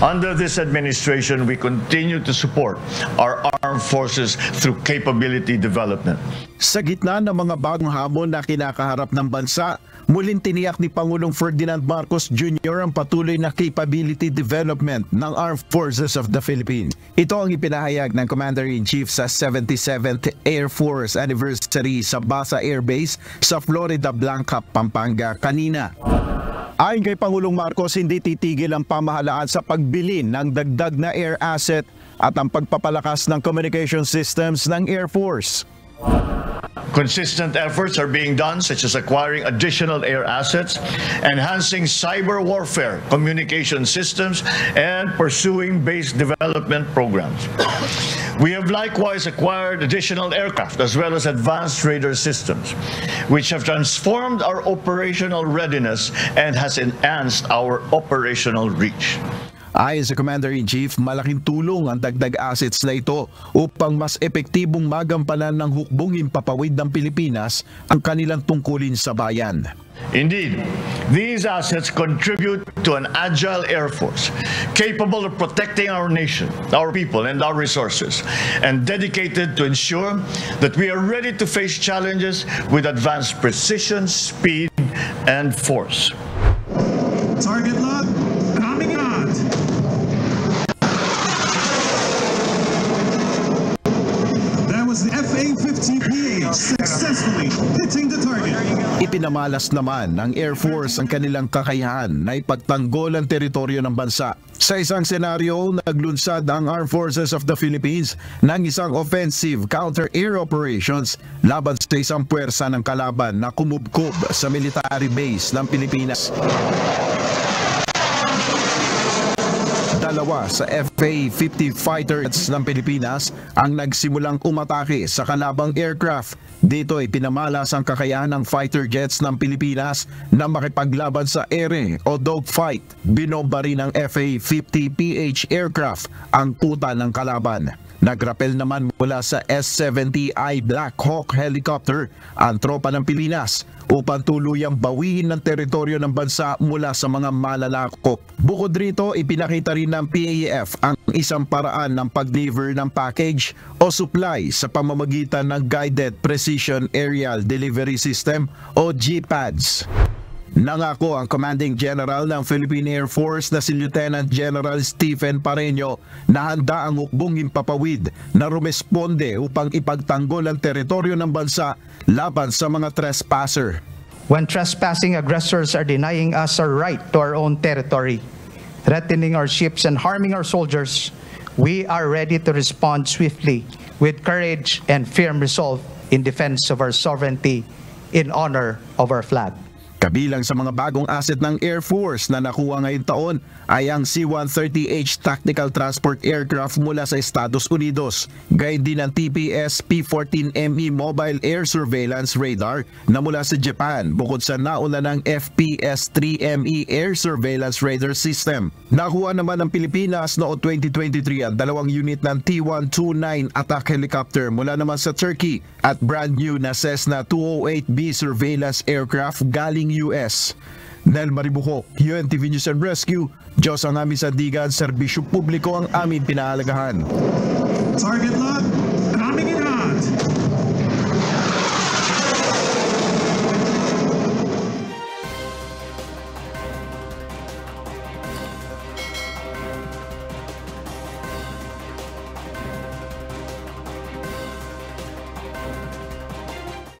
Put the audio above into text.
Under this administration, we continue to support our armed forces through capability development. Sa gitna ng mga bagong hamon na kinakaharap ng bansa, muling tiniyak ni Pangulong Ferdinand Marcos Jr. ang patuloy na capability development ng Armed Forces of the Philippines. Ito ang ipinahayag ng Commander-in-Chief sa 77th Air Force Anniversary sa Basa Air Base sa Florida Blanca, Pampanga kanina. Ayon kay Pangulong Marcos, hindi titigil ang pamahalaan sa pagbili ng dagdag na air asset at ang pagpapalakas ng communication systems ng Air Force. Consistent efforts are being done, such as acquiring additional air assets, enhancing cyber warfare communication systems, and pursuing base development programs. We have likewise acquired additional aircraft as well as advanced radar systems, which have transformed our operational readiness and has enhanced our operational reach. Ayon sa Commander-in-Chief, malaking tulong ang dagdag assets na ito upang mas epektibong magampanan ng hukbong himpapawid ng Pilipinas ang kanilang tungkulin sa bayan. Indeed, these assets contribute to an agile Air Force capable of protecting our nation, our people, and our resources, and dedicated to ensure that we are ready to face challenges with advanced precision, speed, and force. Target lock, coming on. That was the FA-50PH successfully hitting the target. Ipinamalas naman ng Air Force ang kanilang kakayahan na ipagtanggol ang teritoryo ng bansa. Sa isang senaryo, naglunsad ang Armed Forces of the Philippines ng isang offensive counter-air operations laban sa isang puwersa ng kalaban na kumubkob sa military base ng Pilipinas. Dalawa sa FA-50 fighters ng Pilipinas ang nagsimulang umatake sa kalabang aircraft. Dito ay pinamalas ang kakayahan ng fighter jets ng Pilipinas na makipaglaban sa ere o dogfight. Binomba rin ng FA-50PH aircraft ang kuta ng kalaban. Nagrapel naman mula sa S-70I Black Hawk helicopter ang tropa ng Pilipinas upang tuluyang bawiin ng teritoryo ng bansa mula sa mga malalakop. Bukod rito, ipinakita rin ng PAF ang isang paraan ng pag-deliver ng package o supply sa pamamagitan ng Guided Precision Aerial Delivery System o GPADS. Nangako ang Commanding General ng Philippine Air Force na si Lieutenant General Stephen Pareño na handa ang hukbong himpapawid na rumesponde upang ipagtanggol ang teritoryo ng bansa laban sa mga trespasser. When trespassing aggressors are denying us our right to our own territory, threatening our ships and harming our soldiers, we are ready to respond swiftly with courage and firm resolve in defense of our sovereignty in honor of our flag. Kabilang sa mga bagong asset ng Air Force na nakuha ngayong taon ay ang C-130H Tactical Transport Aircraft mula sa Estados Unidos. Gayon din ang TPS P-14ME Mobile Air Surveillance Radar na mula sa Japan, bukod sa nauna ng FPS-3ME Air Surveillance Radar System. Nakuha naman ng Pilipinas noong 2023 ang dalawang unit ng T-129 attack helicopter mula naman sa Turkey at brand new na Cessna 208B Surveillance Aircraft galing US. Nel Maribuhok, UNTV News and Rescue. Diyos ang aming sandigan, serbisyo publiko ang aming pinahalagahan. Target lock.